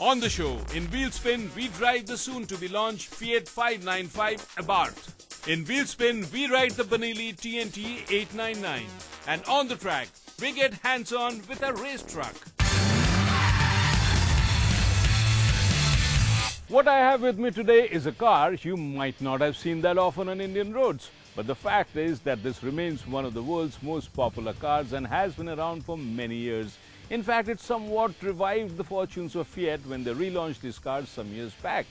On the show, in Wheelspin, we drive the soon-to-be-launched Fiat 595 Abarth. In Wheelspin, we ride the Benelli TNT 899. And on the track, we get hands-on with a race truck. What I have with me today is a car you might not have seen that often on Indian roads. But the fact is that this remains one of the world's most popular cars and has been around for many years. In fact, it somewhat revived the fortunes of Fiat when they relaunched these cars some years back.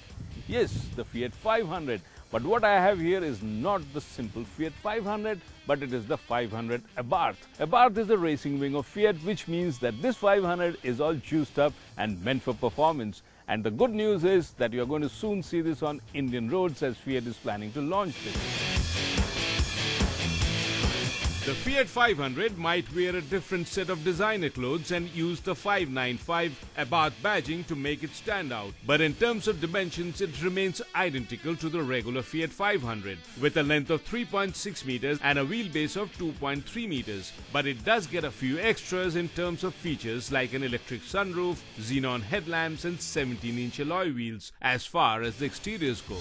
Yes, the Fiat 500. But what I have here is not the simple Fiat 500, but it is the 500 Abarth. Abarth is the racing wing of Fiat, which means that this 500 is all juiced up and meant for performance. And the good news is that you are going to soon see this on Indian roads as Fiat is planning to launch this. The Fiat 500 might wear a different set of designer clothes and use the 595 Abarth badging to make it stand out. But in terms of dimensions, it remains identical to the regular Fiat 500 with a length of 3.6 meters and a wheelbase of 2.3 meters. But it does get a few extras in terms of features like an electric sunroof, xenon headlamps and 17-inch alloy wheels as far as the exteriors go.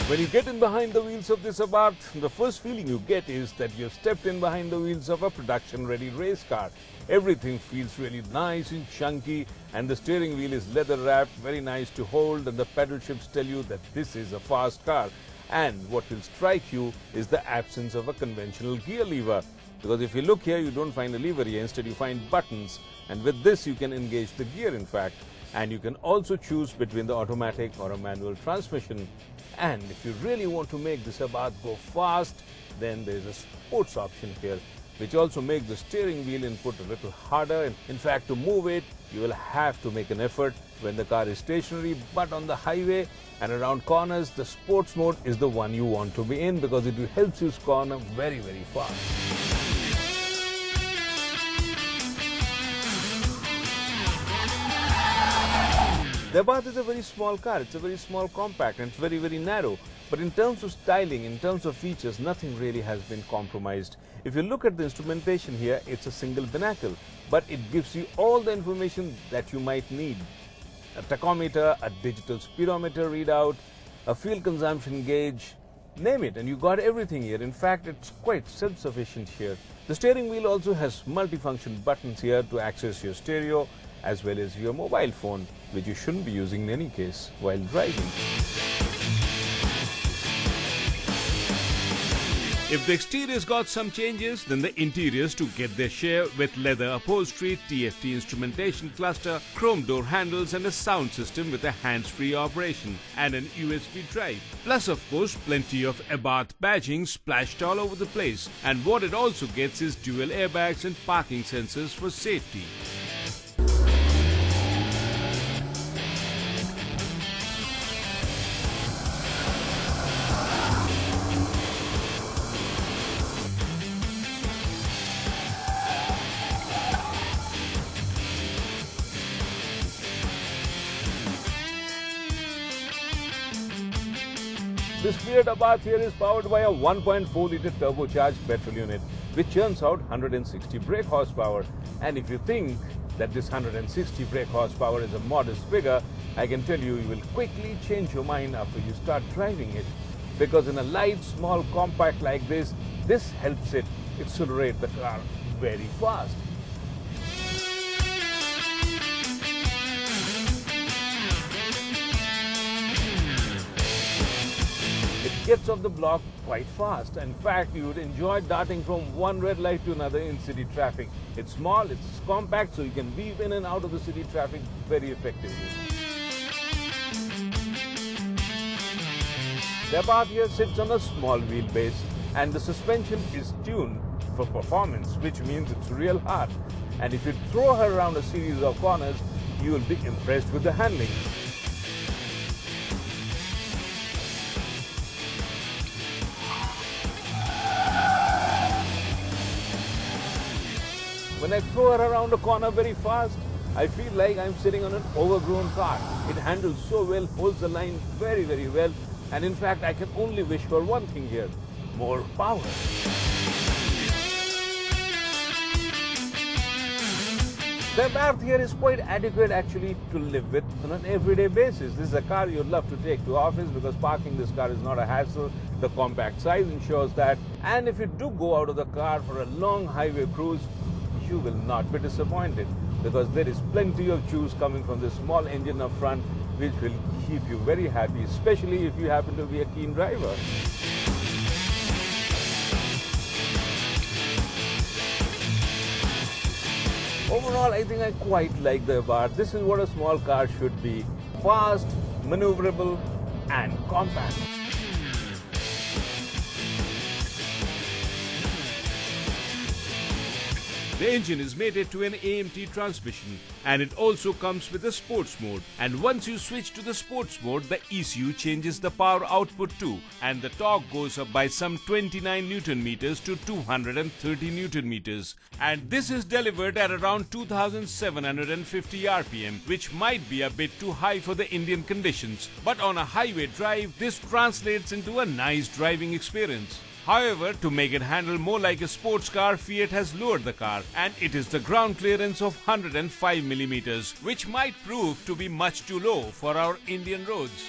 When you get in behind the wheels of this Abarth, the first feeling you get is that you've stepped in behind the wheels of a production-ready race car. Everything feels really nice and chunky, and the steering wheel is leather-wrapped, very nice to hold, and the pedal shifts tell you that this is a fast car. And what will strike you is the absence of a conventional gear lever. Because if you look here, you don't find a lever here, instead you find buttons. And with this, you can engage the gear, in fact. And you can also choose between the automatic or a manual transmission. And if you really want to make this Abarth go fast, then there is a sports option here, which also makes the steering wheel input a little harder. In fact, to move it, you will have to make an effort when the car is stationary. But on the highway and around corners, the sports mode is the one you want to be in because it helps you corner very, very fast. The Abarth is a very small car, it's a very small compact and it's very, very narrow. But in terms of styling, in terms of features, nothing really has been compromised. If you look at the instrumentation here, it's a single binnacle, but it gives you all the information that you might need. A tachometer, a digital speedometer readout, a fuel consumption gauge, name it, and you got everything here. In fact, it's quite self-sufficient here. The steering wheel also has multifunction buttons here to access your stereo, as well as your mobile phone, which you shouldn't be using in any case while driving. If the exteriors got some changes, then the interiors to get their share with leather upholstery, TFT instrumentation cluster, chrome door handles and a sound system with a hands-free operation and an USB drive. Plus, of course, plenty of Abarth badging splashed all over the place. And what it also gets is dual airbags and parking sensors for safety. This Fiat Abarth here is powered by a 1.4-litre turbocharged petrol unit, which churns out 160 brake horsepower. And if you think that this 160 brake horsepower is a modest figure, I can tell you, you will quickly change your mind after you start driving it. Because in a light, small compact like this helps it accelerate the car very fast. Gets off the block quite fast. In fact, you would enjoy darting from one red light to another in city traffic. It's small, it's compact, so you can weave in and out of the city traffic very effectively. The Abarth here sits on a small wheelbase and the suspension is tuned for performance, which means it's real hard. And if you throw her around a series of corners, you will be impressed with the handling. When I throw her around a corner very fast, I feel like I'm sitting on an overgrown car. It handles so well, holds the line very, very well. And in fact, I can only wish for one thing here: more power. The Abarth here is quite adequate actually to live with on an everyday basis. This is a car you'd love to take to office because parking this car is not a hassle. The compact size ensures that. And if you do go out of the car for a long highway cruise, you will not be disappointed because there is plenty of juice coming from this small engine up front which will keep you very happy, especially if you happen to be a keen driver. Overall, I think I quite like the Abarth. This is what a small car should be. Fast, maneuverable and compact. The engine is mated to an AMT transmission and it also comes with a sports mode. And once you switch to the sports mode, the ECU changes the power output too and the torque goes up by some 29 Newton meters to 230 Newton meters. And this is delivered at around 2750 RPM, which might be a bit too high for the Indian conditions. But on a highway drive, this translates into a nice driving experience. However, to make it handle more like a sports car, Fiat has lowered the car and it is the ground clearance of 105 millimeters, which might prove to be much too low for our Indian roads.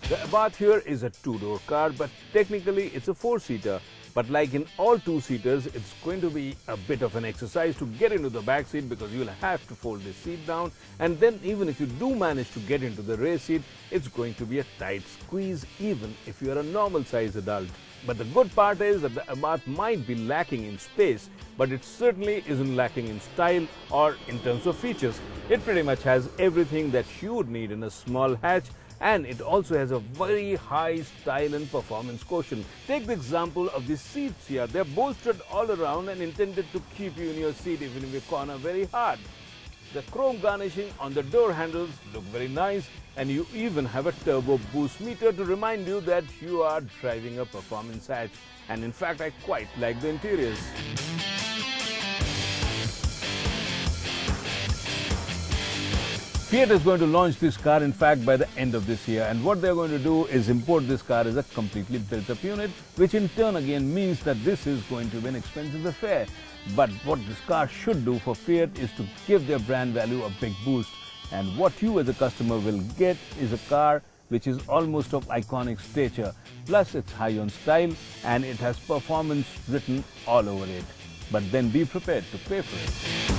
The Abarth here is a two-door car, but technically it's a four-seater. But like in all two-seaters, it's going to be a bit of an exercise to get into the back seat because you'll have to fold the seat down. And then even if you do manage to get into the rear seat, it's going to be a tight squeeze even if you're a normal-sized adult. But the good part is that the Abarth might be lacking in space, but it certainly isn't lacking in style or in terms of features. It pretty much has everything that you would need in a small hatch. And it also has a very high style and performance quotient. Take the example of the seats here. They're bolstered all around and intended to keep you in your seat even if you corner very hard. The chrome garnishing on the door handles look very nice, and you even have a turbo boost meter to remind you that you are driving a performance hatch. And in fact, I quite like the interiors. Fiat is going to launch this car, in fact, by the end of this year. And what they're going to do is import this car as a completely built-up unit, which in turn again means that this is going to be an expensive affair. But what this car should do for Fiat is to give their brand value a big boost. And what you as a customer will get is a car which is almost of iconic stature. Plus, it's high on style and it has performance written all over it. But then be prepared to pay for it.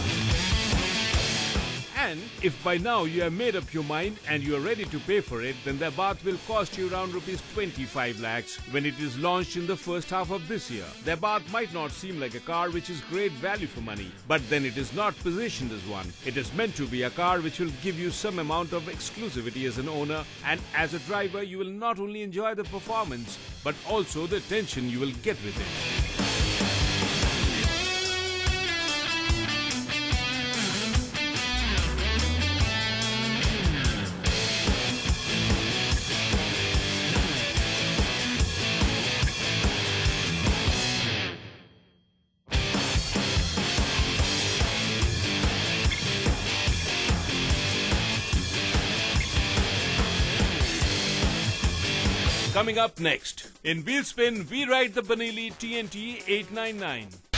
And if by now you have made up your mind and you are ready to pay for it, then the Abarth will cost you around rupees 25 lakhs when it is launched in the first half of this year. The Abarth might not seem like a car which is great value for money, but then it is not positioned as one. It is meant to be a car which will give you some amount of exclusivity as an owner, and as a driver you will not only enjoy the performance but also the attention you will get with it. Coming up next, in Wheel Spin, we ride the Benelli TNT 899.